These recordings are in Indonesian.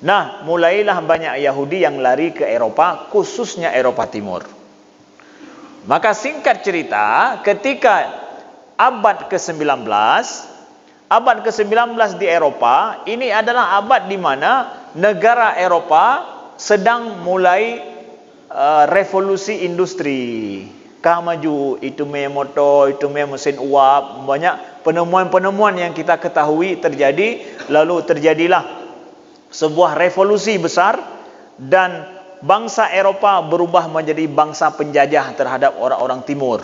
Nah, mulailah banyak Yahudi yang lari ke Eropa, khususnya Eropa Timur. Maka singkat cerita, ketika abad ke-19 di Eropa, ini adalah abad di mana negara Eropa sedang mulai revolusi industri. Maju, itu motor, itu mesin uap, banyak penemuan-penemuan yang kita ketahui terjadi. Lalu terjadilah sebuah revolusi besar dan bangsa Eropa berubah menjadi bangsa penjajah terhadap orang-orang Timur.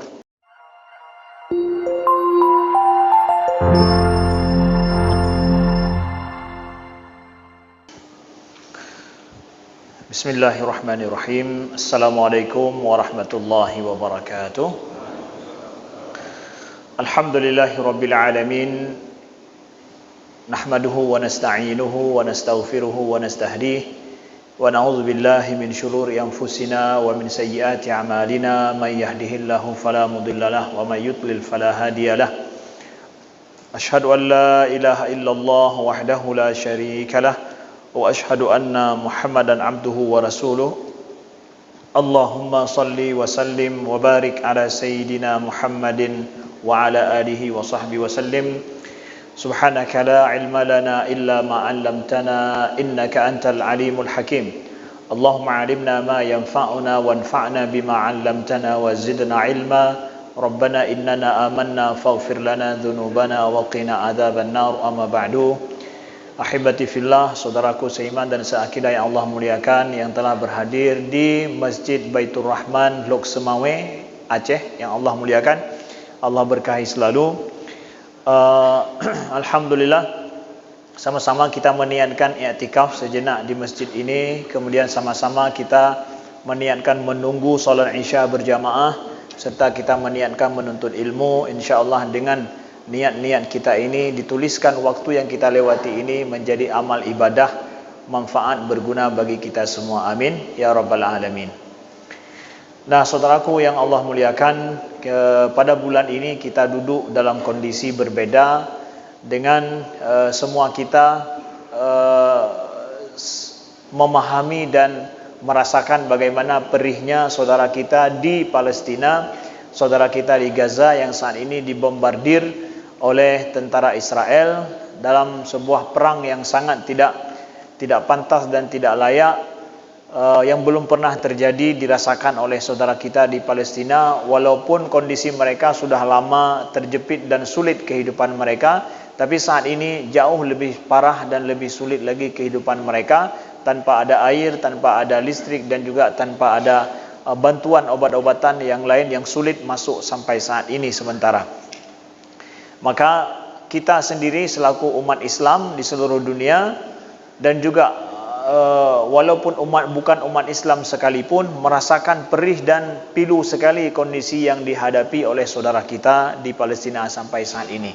Bismillahirrahmanirrahim. Assalamualaikum warahmatullahi wabarakatuh. Alhamdulillahirabbil alamin. Nahmaduhu wa nasta'inuhu wa nastaghfiruhu wa nastahdihi wa na'udzu billahi min shururi anfusina wa min sayyiati a'malina may yahdihillahu fala mudhillalah wa may yudlil fala hadiyalah. Asyhadu an la ilaha illallah wahdahu la syarikalah wa asyhadu anna Muhammadan abduhu wa rasuluh. Allahumma salli wa sallim wa barik ala sayyidina Muhammadin wa ala alihi wa sahbihi wa sallim. Subhanaka la ilma lana illa ma 'allamtana innaka antal alimul hakim. Allahumma 'allimna ma yanfa'una wanfa'na bima 'allamtana wa zidna ilma. Rabbana innana amanna faghfir lana dhunubana wa qina adzaban nar. Amma ba'du. Ahibati fillah, saudaraku seiman dan seakidah yang Allah muliakan, yang telah berhadir di Masjid Baitur Rahman Lok Semawe, Aceh, yang Allah muliakan. Allah berkahi selalu. Alhamdulillah, sama-sama kita meniatkan i'tikaf sejenak di masjid ini. Kemudian sama-sama kita meniatkan menunggu salat Isya berjamaah, serta kita meniatkan menuntut ilmu. InsyaAllah dengan niat-niat kita ini dituliskan waktu yang kita lewati ini menjadi amal ibadah, manfaat berguna bagi kita semua. Amin ya rabbal alamin. Nah, saudaraku yang Allah muliakan, pada bulan ini kita duduk dalam kondisi berbeda dengan semua kita memahami dan merasakan bagaimana perihnya saudara kita di Palestina, saudara kita di Gaza yang saat ini dibombardir oleh tentara Israel dalam sebuah perang yang sangat tidak pantas dan tidak layak, yang belum pernah terjadi dirasakan oleh saudara kita di Palestina. Walaupun kondisi mereka sudah lama terjepit dan sulit kehidupan mereka, tapi saat ini jauh lebih parah dan lebih sulit lagi kehidupan mereka, tanpa ada air, tanpa ada listrik, dan juga tanpa ada bantuan obat-obatan yang lain yang sulit masuk sampai saat ini sementara. Maka kita sendiri selaku umat Islam di seluruh dunia, dan juga walaupun bukan umat Islam sekalipun, merasakan perih dan pilu sekali kondisi yang dihadapi oleh saudara kita di Palestina sampai saat ini.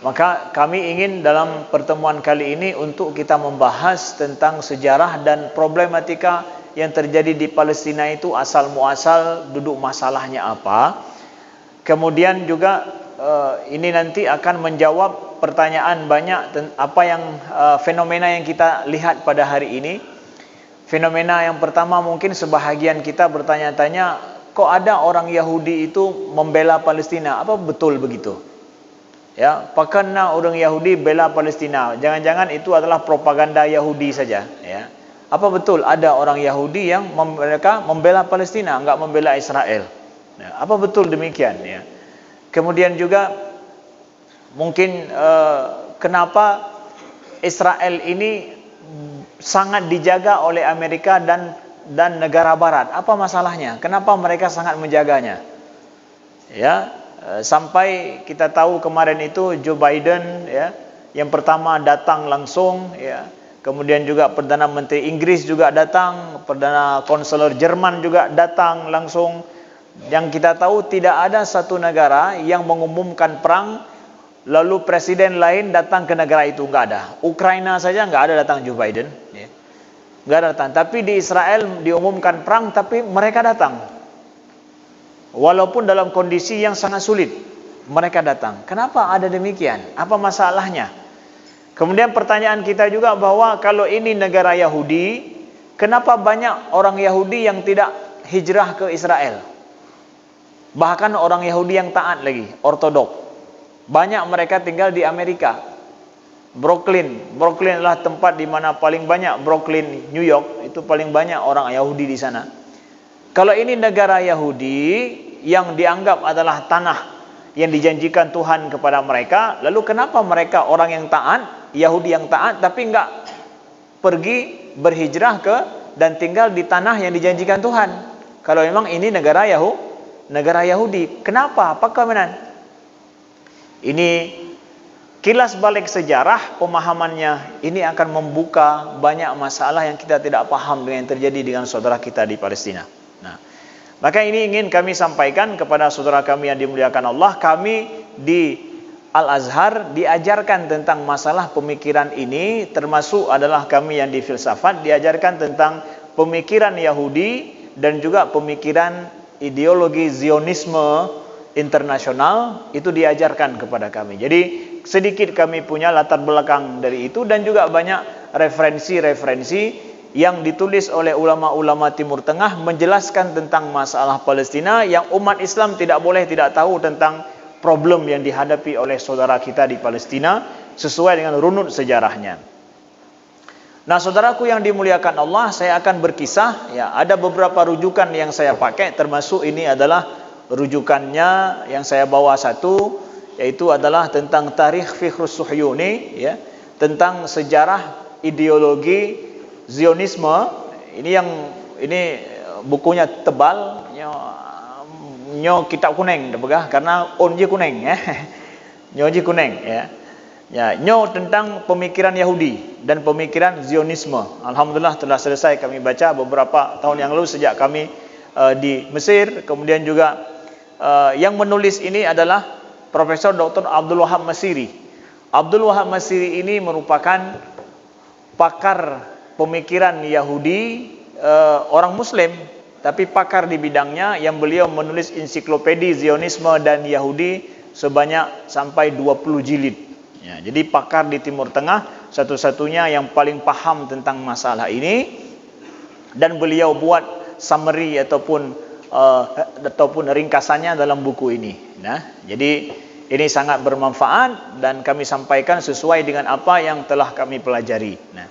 Maka kami ingin dalam pertemuan kali ini untuk kita membahas tentang sejarah dan problematika yang terjadi di Palestina itu, asal muasal duduk masalahnya apa. Kemudian juga ini nanti akan menjawab pertanyaan banyak apa yang fenomena yang kita lihat pada hari ini. Fenomena yang pertama, mungkin sebahagian kita bertanya-tanya, kok ada orang Yahudi itu membela Palestina? Apa betul begitu? Ya, pakarna orang Yahudi bela Palestina. Jangan-jangan itu adalah propaganda Yahudi saja, ya. Apa betul ada orang Yahudi yang mereka membela Palestina, enggak membela Israel? Ya, apa betul demikian, ya? Kemudian juga mungkin kenapa Israel ini sangat dijaga oleh Amerika dan negara Barat? Apa masalahnya? Kenapa mereka sangat menjaganya? Ya, sampai kita tahu kemarin itu Joe Biden, ya, yang pertama datang langsung, ya. Kemudian juga Perdana Menteri Inggris juga datang, Perdana Konselor Jerman juga datang langsung. Yang kita tahu tidak ada satu negara yang mengumumkan perang lalu presiden lain datang ke negara itu, enggak ada. Ukraina saja enggak ada datang Joe Biden, ya. Enggak ada datang. Tapi di Israel diumumkan perang, tapi mereka datang. Walaupun dalam kondisi yang sangat sulit, mereka datang. Kenapa ada demikian? Apa masalahnya? Kemudian pertanyaan kita juga bahwa kalau ini negara Yahudi, kenapa banyak orang Yahudi yang tidak hijrah ke Israel? Bahkan orang Yahudi yang taat lagi, ortodok. Banyak mereka tinggal di Amerika. Brooklyn adalah tempat di mana paling banyak, Brooklyn, New York, itu paling banyak orang Yahudi di sana. Kalau ini negara Yahudi yang dianggap adalah tanah yang dijanjikan Tuhan kepada mereka, lalu kenapa mereka orang yang taat, Yahudi yang taat, tapi enggak pergi berhijrah ke dan tinggal di tanah yang dijanjikan Tuhan? Kalau memang ini negara Yahudi, kenapa? Apakah benar? Ini kilas balik sejarah pemahamannya, ini akan membuka banyak masalah yang kita tidak paham dengan yang terjadi dengan saudara kita di Palestina. Nah, maka ini ingin kami sampaikan kepada saudara kami yang dimuliakan Allah. Kami di Al-Azhar diajarkan tentang masalah pemikiran ini, termasuk adalah kami yang di filsafat diajarkan tentang pemikiran Yahudi dan juga pemikiran ideologi Zionisme internasional, itu diajarkan kepada kami. Jadi sedikit kami punya latar belakang dari itu, dan juga banyak referensi-referensi yang ditulis oleh ulama-ulama Timur Tengah menjelaskan tentang masalah Palestina yang umat Islam tidak boleh tidak tahu tentang problem yang dihadapi oleh saudara kita di Palestina sesuai dengan runut sejarahnya. Nah, saudaraku yang dimuliakan Allah, saya akan berkisah, ya, ada beberapa rujukan yang saya pakai, termasuk ini adalah rujukannya yang saya bawa satu, yaitu adalah tentang Tarikh Fikhrus Suhyuni, ya, tentang sejarah ideologi Zionisme. Ini bukunya tebal, nyo kitab kuning dapegah karena onji kuning, ya. Nyoji kuning, ya. Ya, nyo tentang pemikiran Yahudi dan pemikiran Zionisme. Alhamdulillah telah selesai kami baca beberapa tahun yang lalu sejak kami di Mesir. Kemudian juga yang menulis ini adalah Profesor Dr. Abdul Wahab Masiri. Abdul Wahab Masiri ini merupakan pakar pemikiran Yahudi, orang Muslim, tapi pakar di bidangnya, yang beliau menulis ensiklopedi Zionisme dan Yahudi sebanyak sampai 20 jilid. Ya, jadi pakar di Timur Tengah, satu-satunya yang paling paham tentang masalah ini, dan beliau buat summary ataupun ringkasannya dalam buku ini. Nah, jadi ini sangat bermanfaat dan kami sampaikan sesuai dengan apa yang telah kami pelajari. Nah,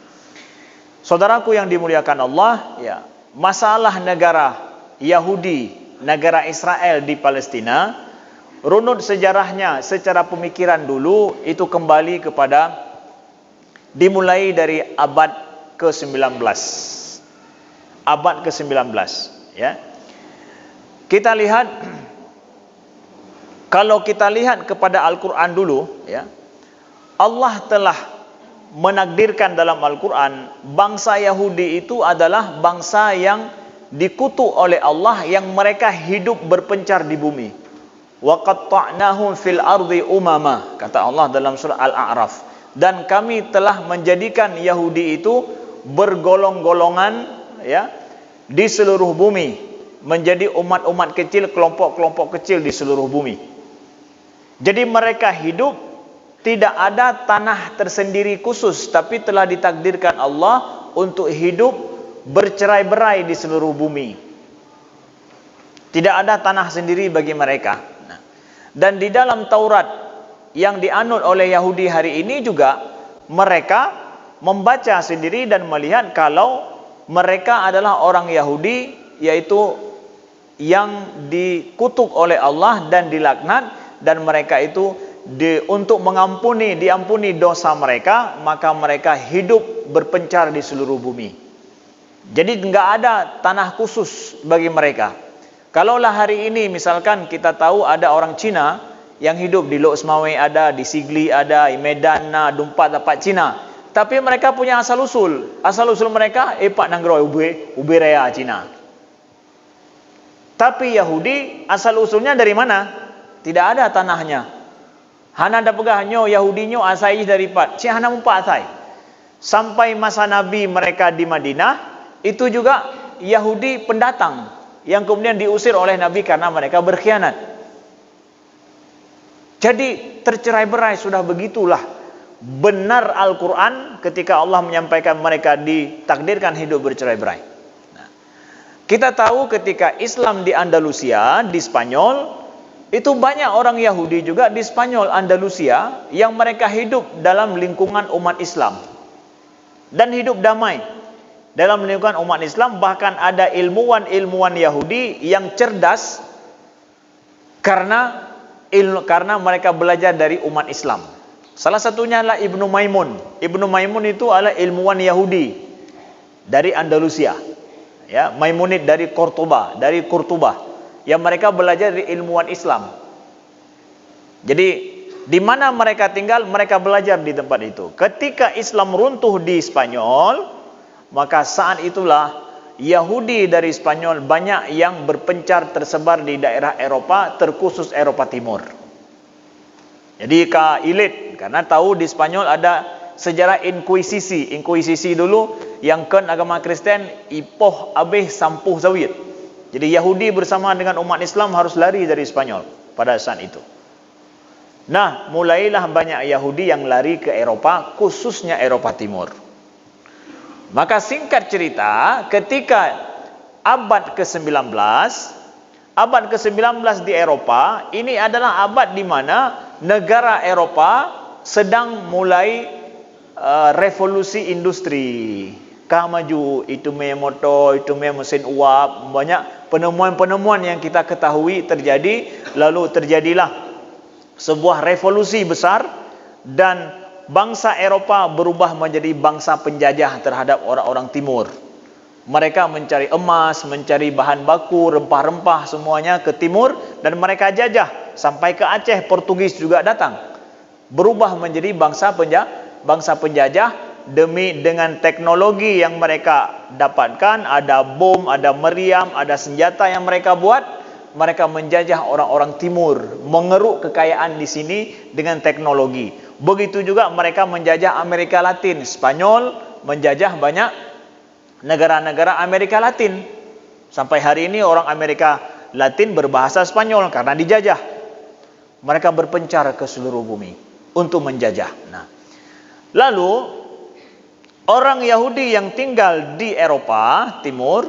saudaraku yang dimuliakan Allah, ya, masalah negara Yahudi, negara Israel di Palestina, runut sejarahnya secara pemikiran dulu itu kembali kepada dimulai dari abad ke-19. Abad ke-19, ya. Kita lihat, kalau kita lihat kepada Al-Qur'an dulu, ya. Allah telah menakdirkan dalam Al-Quran bangsa Yahudi itu adalah bangsa yang dikutuk oleh Allah, yang mereka hidup berpencar di bumi. Wa qatta'nahum fil ardi umama, kata Allah dalam surah Al-A'raf. Dan kami telah menjadikan Yahudi itu bergolong-golongan, ya, di seluruh bumi, menjadi umat-umat kecil, kelompok-kelompok kecil di seluruh bumi. Jadi mereka hidup tidak ada tanah tersendiri khusus, tapi telah ditakdirkan Allah untuk hidup bercerai-berai di seluruh bumi. Tidak ada tanah sendiri bagi mereka. Nah, dan di dalam Taurat yang dianut oleh Yahudi hari ini juga, mereka membaca sendiri dan melihat kalau mereka adalah orang Yahudi, yaitu yang dikutuk oleh Allah dan dilaknat, dan mereka itu untuk diampuni dosa mereka, maka mereka hidup berpencar di seluruh bumi. Jadi enggak ada tanah khusus bagi mereka. Kalaulah hari ini misalkan kita tahu ada orang Cina yang hidup di Lok Semawe, ada di Sigli, ada di Medan, Dumpat dapat Cina. Tapi mereka punya asal usul. Asal usul mereka Pak Nanggro ube raya Cina. Tapi Yahudi asal usulnya dari mana? Tidak ada tanahnya. Hana da pegahnyo Yahudinyo asai dari Pat. Si hana mumpa asai. Sampai masa Nabi mereka di Madinah, itu juga Yahudi pendatang yang kemudian diusir oleh Nabi karena mereka berkhianat. Jadi tercerai-berai sudah begitulah benar Al-Quran ketika Allah menyampaikan mereka ditakdirkan hidup bercerai-berai. Nah, kita tahu ketika Islam di Andalusia, di Spanyol, itu banyak orang Yahudi juga di Spanyol, Andalusia, yang mereka hidup dalam lingkungan umat Islam dan hidup damai dalam lingkungan umat Islam. Bahkan ada ilmuwan Yahudi yang cerdas karena mereka belajar dari umat Islam. Salah satunya adalah Ibnu Maimun. Ibnu Maimun itu adalah ilmuwan Yahudi dari Andalusia, ya, Maimunid dari Cordoba, yang mereka belajar dari ilmuwan Islam. Jadi di mana mereka tinggal, mereka belajar di tempat itu. Ketika Islam runtuh di Spanyol, maka saat itulah Yahudi dari Spanyol banyak yang berpencar tersebar di daerah Eropa, terkhusus Eropa Timur. Jadi elit, karena tahu di Spanyol ada sejarah inkuisisi. Inkuisisi dulu yang kan agama Kristen ipoh abih sampuh zawid. Jadi Yahudi bersama dengan umat Islam harus lari dari Spanyol pada saat itu. Nah, mulailah banyak Yahudi yang lari ke Eropa, khususnya Eropa Timur. Maka singkat cerita, ketika abad ke-19 di Eropa, ini adalah abad di mana negara Eropa sedang mulai revolusi industri. Maju, itu motor, itu mesin uap, banyak penemuan-penemuan yang kita ketahui terjadi. Lalu terjadilah sebuah revolusi besar dan bangsa Eropa berubah menjadi bangsa penjajah terhadap orang-orang timur. Mereka mencari emas, mencari bahan baku, rempah-rempah semuanya ke timur, dan mereka jajah sampai ke Aceh. Portugis juga datang, berubah menjadi bangsa penjajah. Dengan teknologi yang mereka dapatkan, ada bom, ada meriam, ada senjata yang mereka buat, mereka menjajah orang-orang timur, mengeruk kekayaan di sini dengan teknologi. Begitu juga mereka menjajah Amerika Latin. Spanyol menjajah banyak negara-negara Amerika Latin. Sampai hari ini orang Amerika Latin berbahasa Spanyol karena dijajah. Mereka berpencar ke seluruh bumi untuk menjajah. Nah, lalu orang Yahudi yang tinggal di Eropa Timur,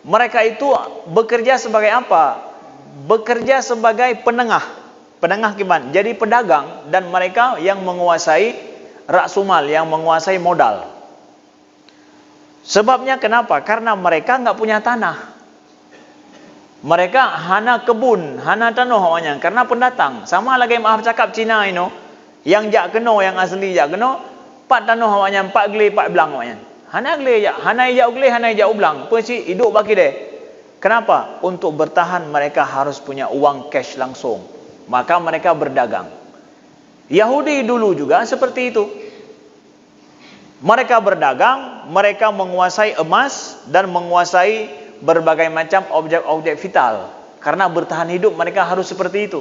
mereka itu bekerja sebagai apa? Bekerja sebagai penengah gimana? Jadi pedagang, dan mereka yang menguasai raksumal, yang menguasai modal. Sebabnya kenapa? Karena mereka nggak punya tanah. Mereka hana kebun, hana tanah awaknya, karena pendatang. Sama lagi maaf cakap Cina ini, yang jak keno, yang asli jak keno, 4 tanah awaknya, 4 geli 4 belang awaknya. Hana geli jak, hana ijak geli, hana ijak ublang. Peci hidup bagi dia. Kenapa? Untuk bertahan mereka harus punya uang cash langsung. Maka mereka berdagang. Yahudi dulu juga seperti itu. Mereka berdagang, mereka menguasai emas dan menguasai berbagai macam objek-objek vital. Karena bertahan hidup mereka harus seperti itu.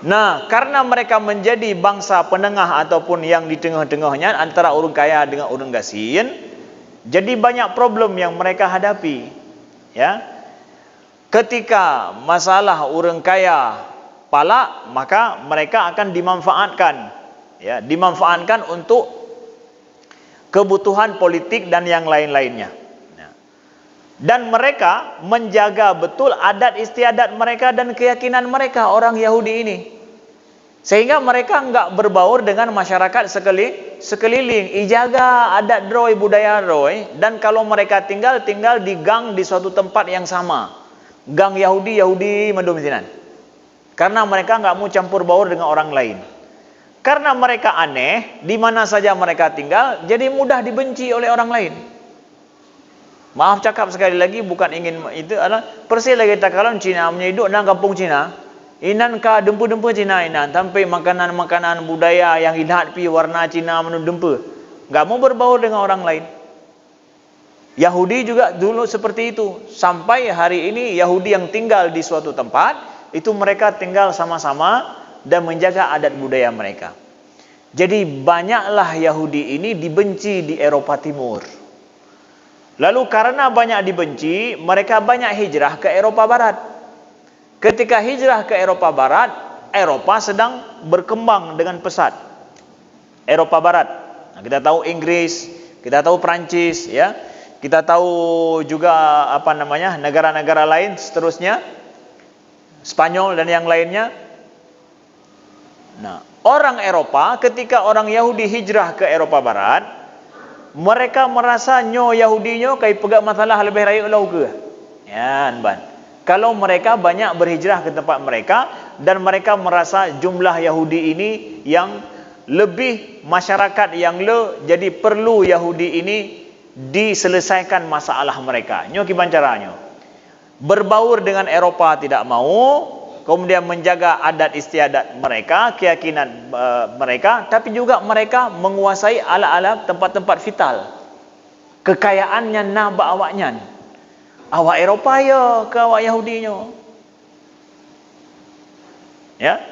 Nah, karena mereka menjadi bangsa penengah ataupun yang di tengah-tengahnya antara orang kaya dengan orang gasin, jadi banyak problem yang mereka hadapi. Ya, ketika masalah orang kaya palak, maka mereka akan dimanfaatkan. Ya, dimanfaatkan untuk kebutuhan politik dan yang lain-lainnya. Dan mereka menjaga betul adat istiadat mereka dan keyakinan mereka, orang Yahudi ini. Sehingga mereka enggak berbaur dengan masyarakat sekeliling. Ijaga adat roy, budaya roy. Dan kalau mereka tinggal di gang di suatu tempat yang sama. Gang Yahudi mendominan. Karena mereka enggak mau campur baur dengan orang lain. Karena mereka aneh, di mana saja mereka tinggal, jadi mudah dibenci oleh orang lain. Maaf cakap sekali lagi, bukan ingin itu adalah persis lagi tak kalau Cina punya hidup dalam kampung Cina, inan ka dempu-dempu Cina inan, sampai makanan-makanan budaya yang indah pi warna Cina menu dempu, enggak mau berbaur dengan orang lain. Yahudi juga dulu seperti itu. Sampai hari ini Yahudi yang tinggal di suatu tempat, itu mereka tinggal sama-sama dan menjaga adat budaya mereka. Jadi banyaklah Yahudi ini dibenci di Eropa Timur. Lalu karena banyak dibenci, mereka banyak hijrah ke Eropa Barat. Ketika hijrah ke Eropa Barat, Eropa sedang berkembang dengan pesat. Eropa Barat. Nah, kita tahu Inggris, kita tahu Prancis, ya. Kita tahu juga negara-negara lain seterusnya, Spanyol dan yang lainnya. Nah, orang Eropa ketika orang Yahudi hijrah ke Eropa Barat, mereka merasa nyo Yahudi nyo kai pegak masalah lebih raya ulau ke. Ya, ban. Kalau mereka banyak berhijrah ke tempat mereka dan mereka merasa jumlah Yahudi ini yang lebih masyarakat yang jadi perlu Yahudi ini diselesaikan masalah mereka. Nyo gimana caranya? Berbaur dengan Eropa tidak mau, kemudian menjaga adat istiadat mereka, keyakinan mereka, tapi juga mereka menguasai alat-alat tempat-tempat vital. Kekayaannya nabak awaknya. Awak Eropa ya ke awak Yahudinya. Ya.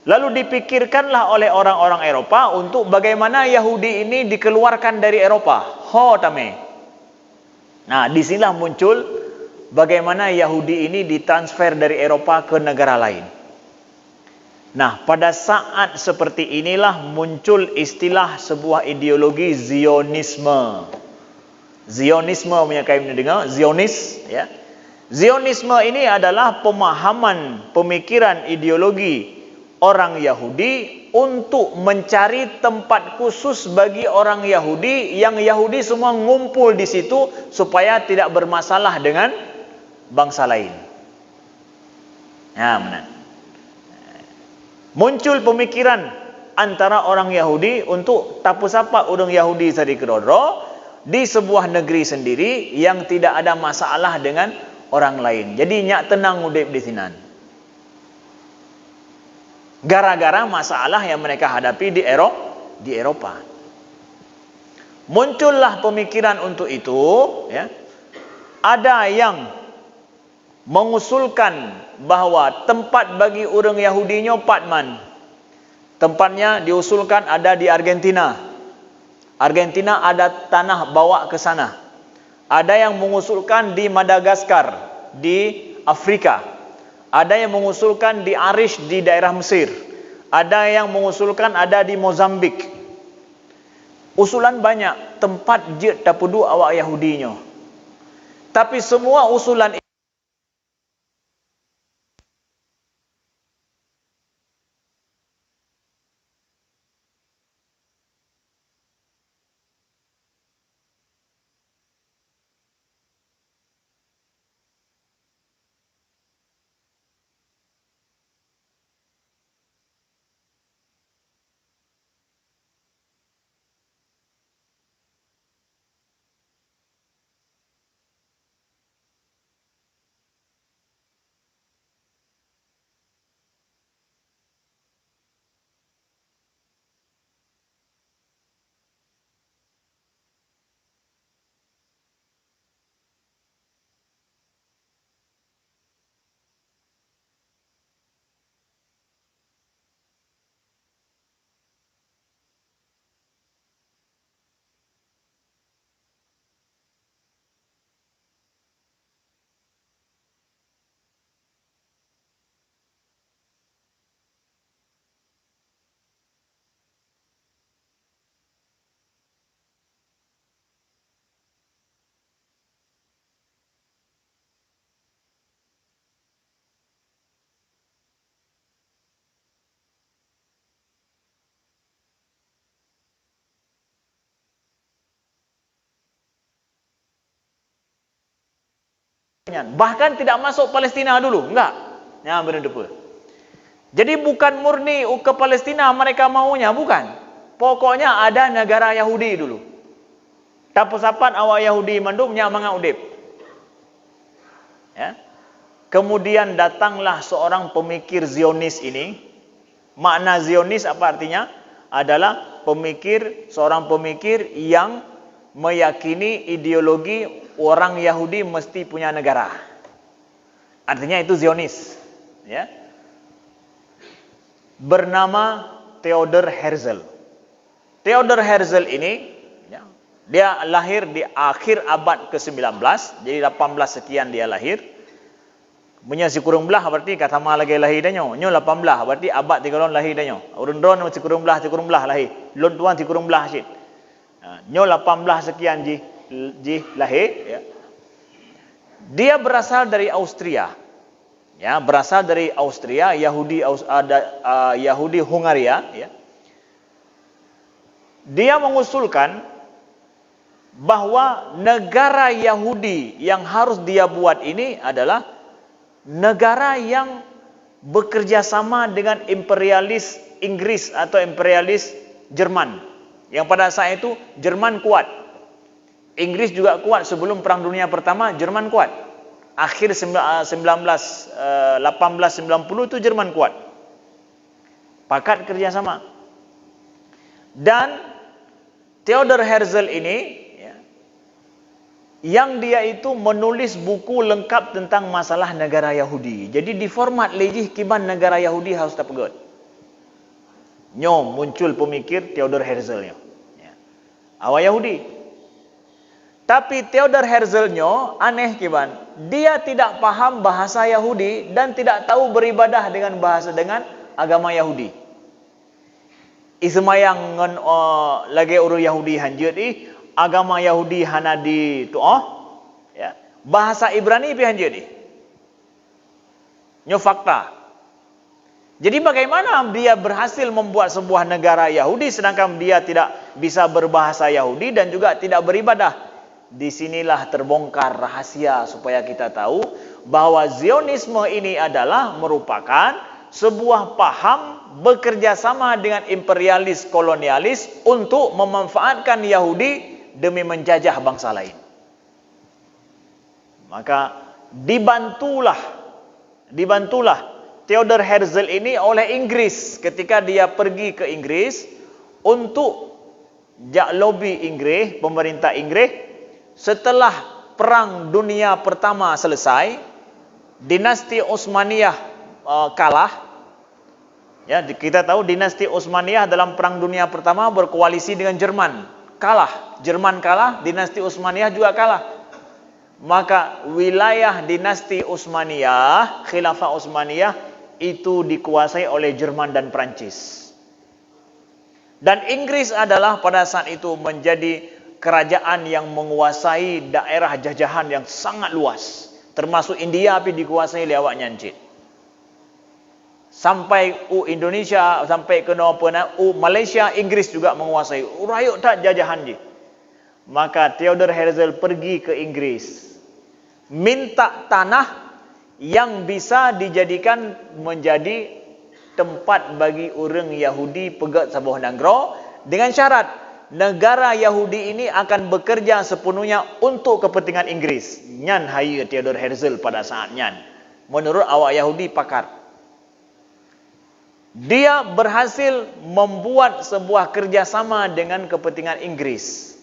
Lalu dipikirkanlah oleh orang-orang Eropa untuk bagaimana Yahudi ini dikeluarkan dari Eropa. Nah, disinilah muncul bagaimana Yahudi ini ditransfer dari Eropa ke negara lain. Nah, pada saat seperti inilah muncul istilah sebuah ideologi Zionisme. Zionisme punya kami dengar, Zionis, ya. Zionisme ini adalah pemahaman, pemikiran, ideologi orang Yahudi untuk mencari tempat khusus bagi orang Yahudi, yang Yahudi semua ngumpul di situ supaya tidak bermasalah dengan bangsa lain. Ya, benar. Muncul pemikiran antara orang Yahudi untuk tapu sapa orang Yahudi sari kedodro di sebuah negeri sendiri yang tidak ada masalah dengan orang lain. Jadi nyak tenang udip di sinan. Gara-gara masalah yang mereka hadapi di Eropa. Muncullah pemikiran untuk itu, ya. Ada yang mengusulkan bahwa tempat bagi orang Yahudinya Patman. Tempatnya diusulkan ada di Argentina. Argentina ada tanah bawa ke sana. Ada yang mengusulkan di Madagaskar, di Afrika. Ada yang mengusulkan di Arish di daerah Mesir. Ada yang mengusulkan ada di Mozambik. Usulan banyak, tempat je tapudu awak Yahudinya. Tapi semua usulan bahkan tidak masuk Palestina dulu, enggak. Ya, benar depa. Jadi bukan murni ke Palestina mereka maunya, bukan. Pokoknya ada negara Yahudi dulu. Tapusapan awak Yahudi mandumnya mangaudip. Ya. Kemudian datanglah seorang pemikir Zionis ini. Makna Zionis apa artinya? Adalah seorang pemikir yang meyakini ideologi orang Yahudi mesti punya negara. Artinya itu Zionis, ya. Bernama Theodor Herzl. Theodor Herzl ini, ya, dia lahir di akhir abad ke-19, jadi 18 sekian dia lahir. Punya si kurung belah berarti kata ma lagi lahir dah nyo. Nyo 18 berarti abad 3 lon lahir dah nyo. Urun dron si kurung belah lahir. Lon tuan si kurung belah syit. Nyo 18 sekian ji lahir ya. Dia berasal dari Austria. Ya, berasal dari Austria, Yahudi Hungaria ya. Dia mengusulkan bahwa negara Yahudi yang harus dia buat ini adalah negara yang bekerja sama dengan imperialis Inggris atau imperialis Jerman. Yang pada saat itu Jerman kuat. Inggris juga kuat sebelum Perang Dunia Pertama, Jerman kuat. Akhir 1890 itu Jerman kuat. Pakat kerjasama. Dan Theodor Herzl ini yang dia itu menulis buku lengkap tentang masalah negara Yahudi. Jadi di format lejih kiban negara Yahudi harus terpegot. Nyo muncul pemikir Theodor Herzl nyo. Ya. Awak Yahudi. Tapi Theodor Herzl nyo aneh kiban. Dia tidak paham bahasa Yahudi dan tidak tahu beribadah dengan agama Yahudi. Ismayang ngon lagi urus Yahudi hanjut agama Yahudi hanadi tu ya. Bahasa Ibrani pi hanjut nyo fakta. Jadi bagaimana dia berhasil membuat sebuah negara Yahudi sedangkan dia tidak bisa berbahasa Yahudi dan juga tidak beribadah? Disinilah terbongkar rahasia supaya kita tahu bahwa Zionisme ini adalah merupakan sebuah paham bekerja sama dengan imperialis kolonialis untuk memanfaatkan Yahudi demi menjajah bangsa lain. Maka dibantulah Theodor Herzl ini oleh Inggris ketika dia pergi ke Inggris untuk lobby Inggris, pemerintah Inggris. Setelah Perang Dunia Pertama selesai, dinasti Utsmaniyah kalah. Ya, kita tahu dinasti Utsmaniyah dalam Perang Dunia Pertama berkoalisi dengan Jerman. Jerman kalah, dinasti Utsmaniyah juga kalah. Maka wilayah dinasti Utsmaniyah, Khilafah Utsmaniyah itu dikuasai oleh Jerman dan Prancis. Dan Inggris adalah pada saat itu menjadi kerajaan yang menguasai daerah jajahan yang sangat luas. Termasuk India tapi dikuasai oleh awak nyancit. Sampai Indonesia, sampai ke Malaysia, Inggris juga menguasai. Rayuk tak jajahan je. Maka Theodor Herzl pergi ke Inggris. Minta tanah yang bisa dijadikan menjadi tempat bagi orang Yahudi pegat sebuah negara dengan syarat negara Yahudi ini akan bekerja sepenuhnya untuk kepentingan Inggris. Nyan haya Theodor Herzl pada saat nyan. Menurut awak Yahudi pakar. Dia berhasil membuat sebuah kerjasama dengan kepentingan Inggris.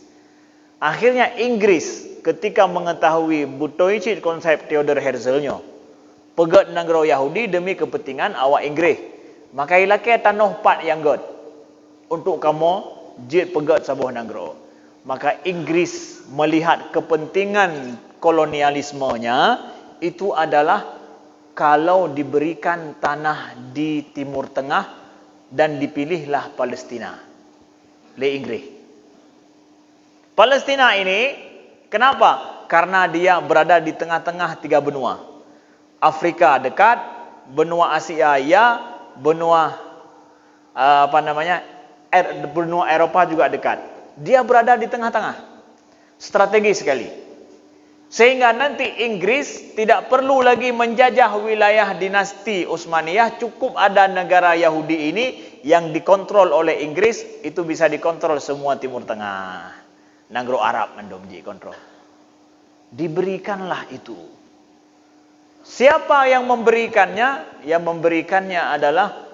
Akhirnya Inggris ketika mengetahui butoicit konsep Theodor Herzl-nya, pegat negara Yahudi demi kepentingan awak Inggris. Maka ilakai tanah pat yang god untuk kamu jid pegat sebuah negara. Maka Inggris melihat kepentingan kolonialismenya itu adalah kalau diberikan tanah di Timur Tengah dan dipilihlah Palestina oleh Inggris. Palestina ini kenapa? Karena dia berada di tengah-tengah tiga benua. Afrika dekat, benua Asia ya, benua benua Eropa juga dekat. Dia berada di tengah-tengah. Strategi sekali. Sehingga nanti Inggris tidak perlu lagi menjajah wilayah dinasti Utsmaniyah, cukup ada negara Yahudi ini yang dikontrol oleh Inggris, itu bisa dikontrol semua Timur Tengah. Negara Arab mendomji kontrol. Diberikanlah itu. Siapa yang memberikannya? Yang memberikannya adalah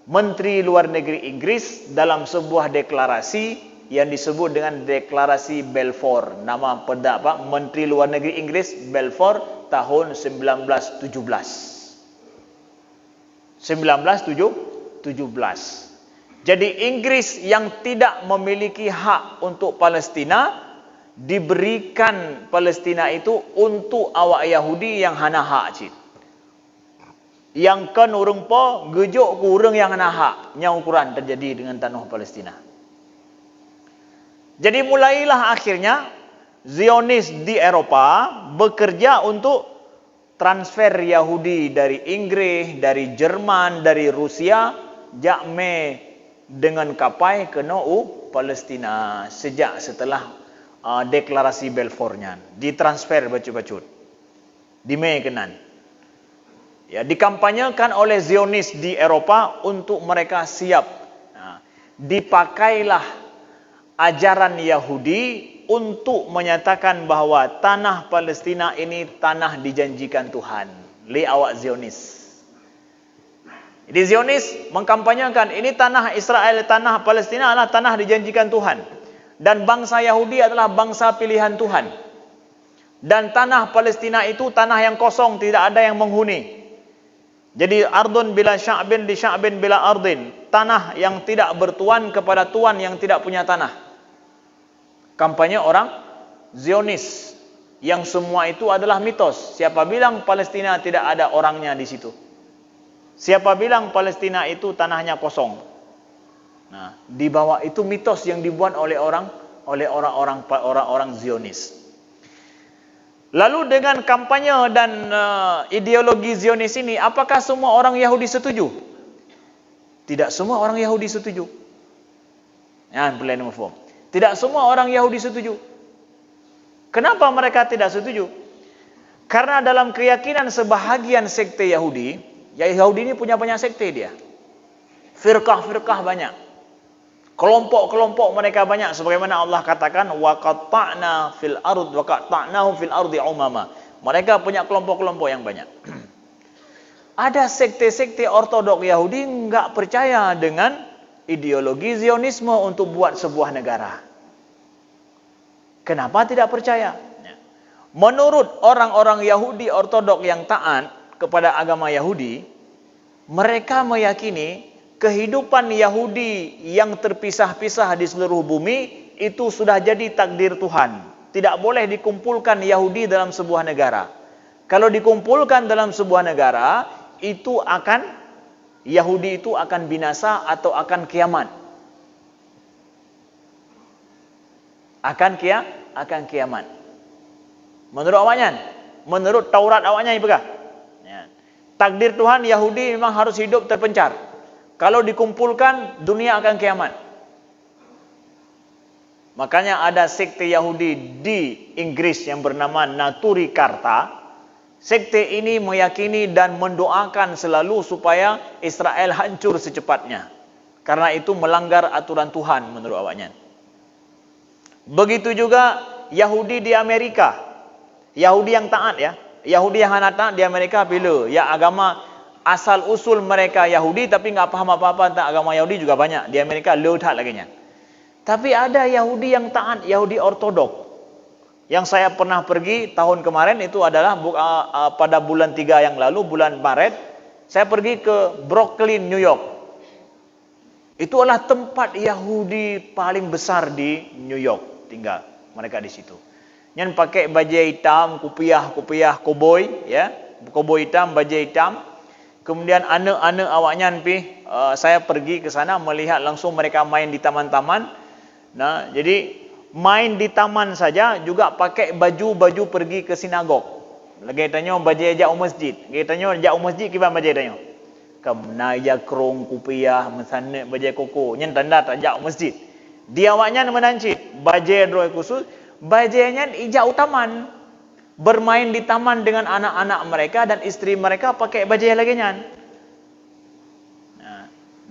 Menteri Luar Negeri Inggris dalam sebuah deklarasi yang disebut dengan Deklarasi Balfour. Nama Menteri Luar Negeri Inggris Balfour tahun 1917. Jadi Inggris yang tidak memiliki hak untuk Palestina diberikan Palestina itu untuk awak Yahudi yang hana hak cik. Yang kan urang po gejuk ku urang yang nahak nya ukuran terjadi dengan tanah Palestina. Jadi mulailah akhirnya Zionis di Eropa bekerja untuk transfer Yahudi dari Inggris, dari Jerman, dari Rusia, jakme dengan kapai ke Palestina sejak setelah deklarasi Balfour-nya ditransfer bacut-bacut di Mei kenan. Ya, dikampanyekan oleh Zionis di Eropa untuk mereka siap. Nah, dipakailah ajaran Yahudi untuk menyatakan bahwa tanah Palestina ini tanah dijanjikan Tuhan. Li awak Zionis. Jadi Zionis mengkampanyekan ini tanah Israel, tanah Palestina adalah tanah dijanjikan Tuhan. Dan bangsa Yahudi adalah bangsa pilihan Tuhan. Dan tanah Palestina itu tanah yang kosong, tidak ada yang menghuni. Jadi ardun bila sya'bin di sya'bin bila ardin. Tanah yang tidak bertuan kepada tuan yang tidak punya tanah. Kampanye orang Zionis. Yang semua itu adalah mitos. Siapa bilang Palestina tidak ada orangnya di situ? Siapa bilang Palestina itu tanahnya kosong? Nah, di bawah itu mitos yang dibuat oleh orang-orang Zionis. Lalu dengan kampanye dan ideologi Zionis ini, apakah semua orang Yahudi setuju? Tidak semua orang Yahudi setuju. Tidak semua orang Yahudi setuju. Kenapa mereka tidak setuju? Karena dalam keyakinan sebahagian sekte Yahudi, Yahudi ini punya banyak sekte dia. Firqah-firqah banyak. Kelompok-kelompok mereka banyak, sebagaimana Allah katakan wa qatta'na fil ard wa qatta'nahu fil ardi umama. Mereka punya kelompok-kelompok yang banyak. Ada sekte-sekte ortodok Yahudi enggak percaya dengan ideologi Zionisme untuk buat sebuah negara. Kenapa tidak percaya? Menurut orang-orang Yahudi ortodok yang taat kepada agama Yahudi, mereka meyakini kehidupan Yahudi yang terpisah-pisah di seluruh bumi itu sudah jadi takdir Tuhan. Tidak boleh dikumpulkan Yahudi dalam sebuah negara. Kalau dikumpulkan dalam sebuah negara, Yahudi itu akan binasa atau akan kiamat. Akan kiamat. Menurut awaknya, menurut Taurat awaknya ibegah. Ya. Takdir Tuhan Yahudi memang harus hidup terpencar. Kalau dikumpulkan, dunia akan kiamat. Makanya ada sekte Yahudi di Inggris yang bernama Naturi Karta. Sekte ini meyakini dan mendoakan selalu supaya Israel hancur secepatnya. Karena itu melanggar aturan Tuhan menurut awaknya. Begitu juga Yahudi di Amerika. Yahudi yang taat ya. Yahudi yang taat di Amerika bila ya agama asal usul mereka Yahudi tapi enggak paham apa-apa tentang agama Yahudi juga banyak. Di Amerika leutat laginya. Tapi ada Yahudi yang taat, Yahudi ortodok. Yang saya pernah pergi tahun kemarin itu adalah pada bulan 3 yang lalu, bulan Maret, saya pergi ke Brooklyn, New York. Itu adalah tempat Yahudi paling besar di New York tinggal mereka di situ. Yang pakai baju hitam, kupiah koboi ya, koboi hitam, baju hitam. Kemudian anak-anak awaknya saya pergi ke sana melihat langsung mereka main di taman-taman. Nah, jadi main di taman saja juga pakai baju pergi ke sinagog. Lagi tanya baju jauh masjid. Lagi tanya jauh masjid kiban baju tanya. Kamna ya krong kupiah mesane baju koko. Nyen tanda tak jauh masjid. Dia awaknya menancit baju droi khusus, bajunya ijau taman. Bermain di taman dengan anak-anak mereka dan istri mereka pakai baju yang lagi nyan.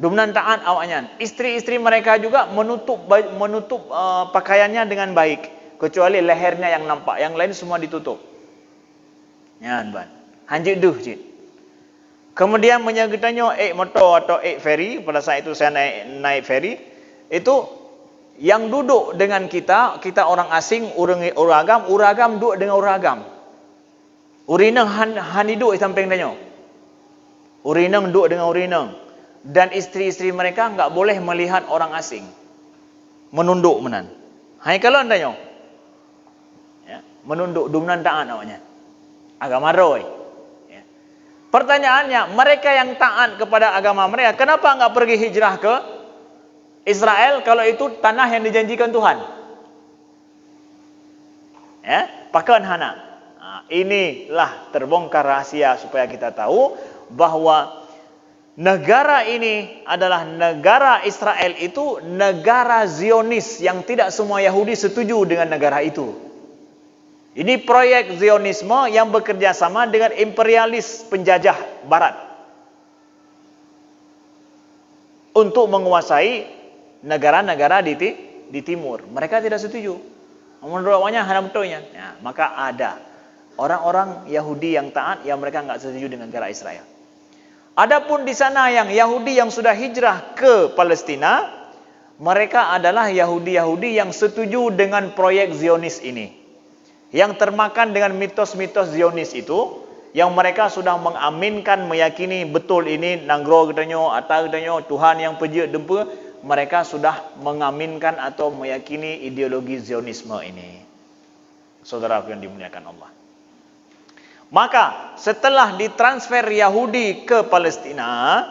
Dumnan taat awaknya. Istri-istri mereka juga menutup pakaiannya dengan baik, kecuali lehernya yang nampak, yang lain semua ditutup. Nyan ban. Hanjit duh cik. Kemudian menyagetanya motor atau ferry, pada saat itu saya naik ferry, itu yang duduk dengan kita orang asing, uragam duduk dengan uragam. Urineng haniduk samping tanya. Urineng duduk dengan urineng. Dan istri-istri mereka enggak boleh melihat orang asing. Menunduk menan. Hai kalau tanya. Ya, menunduk dumnan taat awaknya. Agama roy. Ya. Pertanyaannya, mereka yang taat kepada agama mereka, kenapa enggak pergi hijrah ke Israel kalau itu tanah yang dijanjikan Tuhan? Ya, pakan hana. Inilah terbongkar rahasia supaya kita tahu bahwa negara ini adalah negara Israel itu negara Zionis yang tidak semua Yahudi setuju dengan negara itu. Ini proyek Zionisme yang bekerja sama dengan imperialis penjajah barat untuk menguasai negara-negara di timur. Mereka tidak setuju. Menurut awalnya hanya betulnya. Ya, maka ada orang-orang Yahudi yang taat yang mereka enggak setuju dengan negara Israel. Adapun di sana yang Yahudi yang sudah hijrah ke Palestina, mereka adalah Yahudi-Yahudi yang setuju dengan proyek Zionis ini. Yang termakan dengan mitos-mitos Zionis itu, yang mereka sudah mengaminkan, meyakini betul ini nanggro katanya, atau katanya Tuhan yang pejik dempa, mereka sudah mengaminkan atau meyakini ideologi Zionisme ini. Saudara yang dimuliakan Allah. Maka setelah ditransfer Yahudi ke Palestina,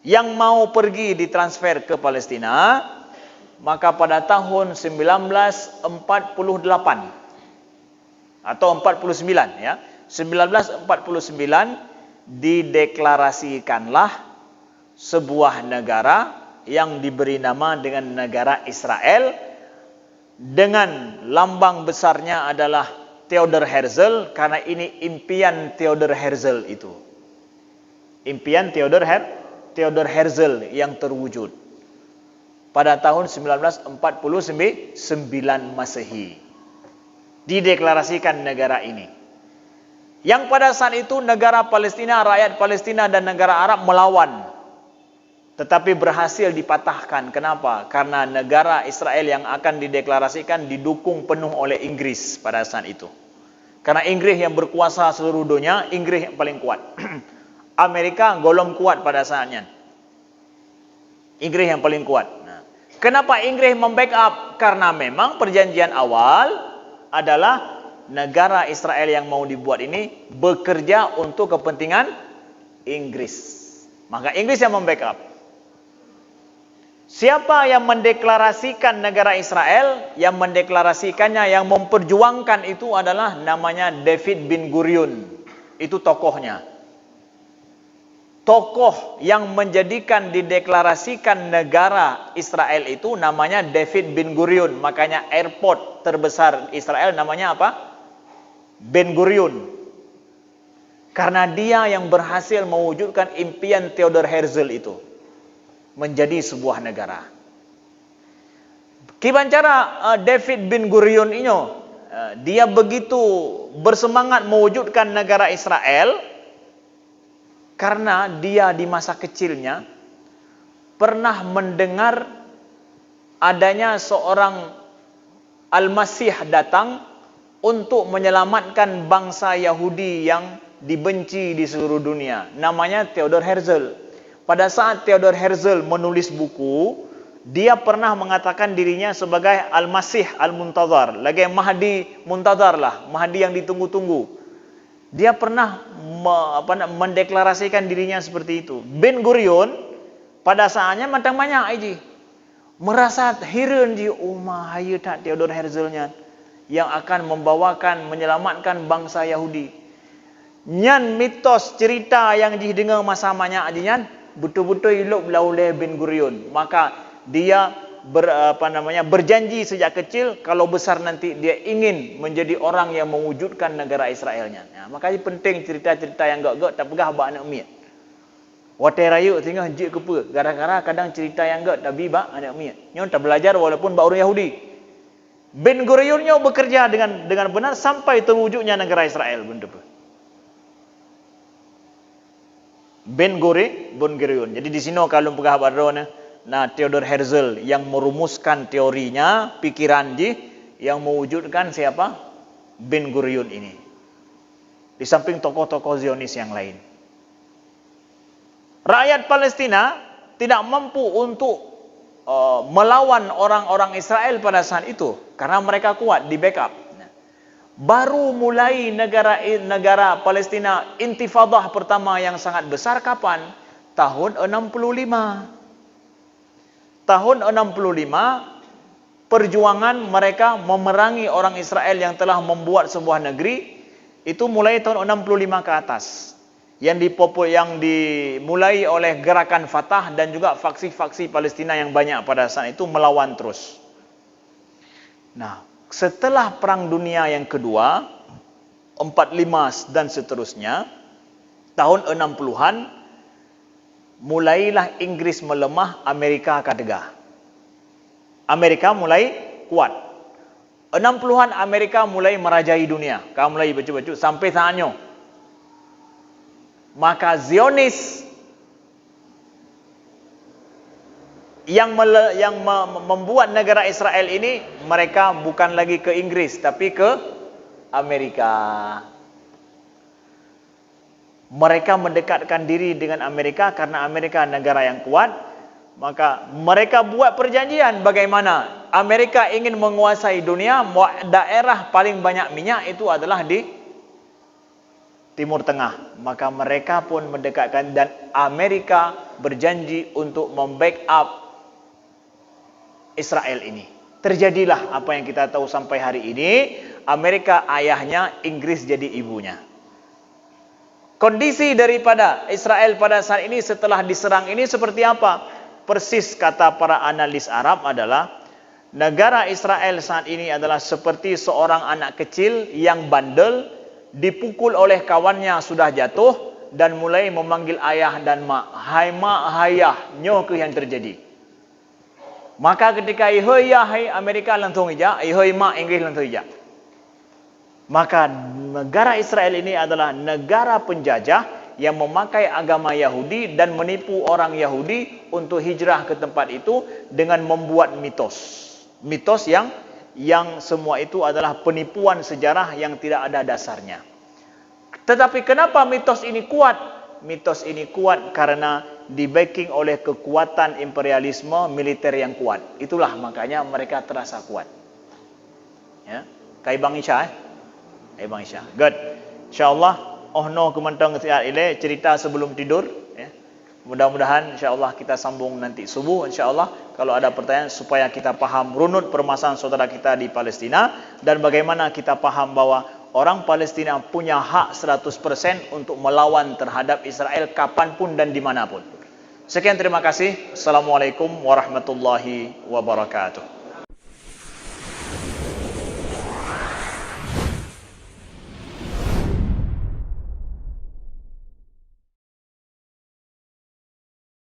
yang mau pergi ditransfer ke Palestina, maka pada tahun 1948 atau 49 ya, 1949 dideklarasikanlah sebuah negara yang diberi nama dengan negara Israel, dengan lambang besarnya adalah Theodor Herzl, karena ini impian Theodor Herzl itu. Impian Theodor Herzl yang terwujud pada tahun 1949 Masehi. Dideklarasikan negara ini. Yang pada saat itu negara Palestina, rakyat Palestina dan negara Arab melawan. Tetapi berhasil dipatahkan. Kenapa? Karena negara Israel yang akan dideklarasikan didukung penuh oleh Inggris pada saat itu. Karena Inggris yang berkuasa seluruh dunia, Inggris yang paling kuat. Amerika golong kuat pada saatnya. Inggris yang paling kuat. Nah, kenapa Inggris membackup? Karena memang perjanjian awal adalah negara Israel yang mau dibuat ini bekerja untuk kepentingan Inggris. Maka Inggris yang membackup. Siapa yang mendeklarasikan negara Israel? Yang mendeklarasikannya, yang memperjuangkan itu adalah namanya David bin Gurion. Itu tokohnya. Tokoh yang menjadikan dideklarasikan negara Israel itu namanya David bin Gurion. Makanya airport terbesar Israel namanya apa? Ben Gurion. Karena dia yang berhasil mewujudkan impian Theodor Herzl itu. Menjadi sebuah negara. Kibancara David bin Gurion ini, dia begitu bersemangat mewujudkan negara Israel, karena dia di masa kecilnya pernah mendengar adanya seorang Al-Masih datang untuk menyelamatkan bangsa Yahudi yang dibenci di seluruh dunia. Namanya Theodor Herzl. Pada saat Theodor Herzl menulis buku, dia pernah mengatakan dirinya sebagai Al-Masih Al-Muntazar. Lagi Mahdi Muntazar lah, Mahdi yang ditunggu-tunggu. Dia pernah mendeklarasikan dirinya seperti itu. Ben Gurion pada saatnya matang banyak aja. Merasa heran dia, mahaya tak Theodor Herzlnya yang akan membawakan, menyelamatkan bangsa Yahudi. Nyan mitos cerita yang didengar masa-masa aja nyan, betul-betul elok oleh Ben Gurion. Maka dia berjanji sejak kecil kalau besar nanti dia ingin menjadi orang yang mewujudkan negara Israelnya. Ya, makanya penting cerita-cerita yang gak-gak tak pegah bak anak miat. Watai raya tinggal jik kepa. Gara-gara kadang cerita yang gak tapi bak anak miat. Nyon tak belajar walaupun bak orang Yahudi. Ben Gurionnya bekerja dengan benar sampai terwujudnya negara Israel. Ben Gurion. Jadi di sini kalau pegah badrona, nah Theodor Herzl yang merumuskan teorinya, pikiran yang mewujudkan siapa? Ben Gurion ini. Di samping tokoh-tokoh Zionis yang lain. Rakyat Palestina tidak mampu untuk melawan orang-orang Israel pada saat itu karena mereka kuat di backup. Baru mulai negara Palestina intifadah pertama yang sangat besar kapan? Tahun 65. Tahun 65 perjuangan mereka memerangi orang Israel yang telah membuat sebuah negeri itu mulai tahun 65 ke atas. Yang dimulai oleh gerakan Fatah dan juga faksi-faksi Palestina yang banyak pada saat itu melawan terus. Nah, setelah Perang Dunia yang kedua, 45 dan seterusnya, tahun 60-an, mulailah Inggris melemah, Amerika tegak. Amerika mulai kuat. 60-an Amerika mulai merajai dunia. Kau mulai baju-baju sampai saatnya. Maka Zionis yang membuat negara Israel ini, mereka bukan lagi ke Inggris tapi ke Amerika. Mereka mendekatkan diri dengan Amerika karena Amerika negara yang kuat. Maka mereka buat perjanjian bagaimana Amerika ingin menguasai dunia, daerah paling banyak minyak itu adalah di Timur Tengah. Maka mereka pun mendekatkan dan Amerika berjanji untuk membackup Israel ini. Terjadilah apa yang kita tahu sampai hari ini. Amerika ayahnya, Inggris jadi ibunya. Kondisi daripada Israel pada saat ini setelah diserang ini seperti apa? Persis kata para analis Arab adalah negara Israel saat ini adalah seperti seorang anak kecil yang bandel, dipukul oleh kawannya sudah jatuh dan mulai memanggil ayah dan mak. Hai mak, hayah, nyo ke yang terjadi. Maka ketika ihoi ya hai Amerika langsung ija, ihoi mak Inggris langsung ija. Maka negara Israel ini adalah negara penjajah yang memakai agama Yahudi dan menipu orang Yahudi untuk hijrah ke tempat itu dengan membuat mitos. Mitos yang semua itu adalah penipuan sejarah yang tidak ada dasarnya. Tetapi kenapa mitos ini kuat? Mitos ini kuat karena di-backing oleh kekuatan imperialisme militer yang kuat. Itulah makanya mereka terasa kuat. Ya, kai Bang Isya Kai Bang Isya. Good. Insyaallah no kementang ile cerita sebelum tidur ya. Mudah-mudahan insyaallah kita sambung nanti subuh insyaallah kalau ada pertanyaan supaya kita paham runut permasalahan saudara kita di Palestina dan bagaimana kita paham bahwa orang Palestina punya hak 100% untuk melawan terhadap Israel kapanpun dan dimanapun. Sekian terima kasih. Assalamualaikum warahmatullahi wabarakatuh.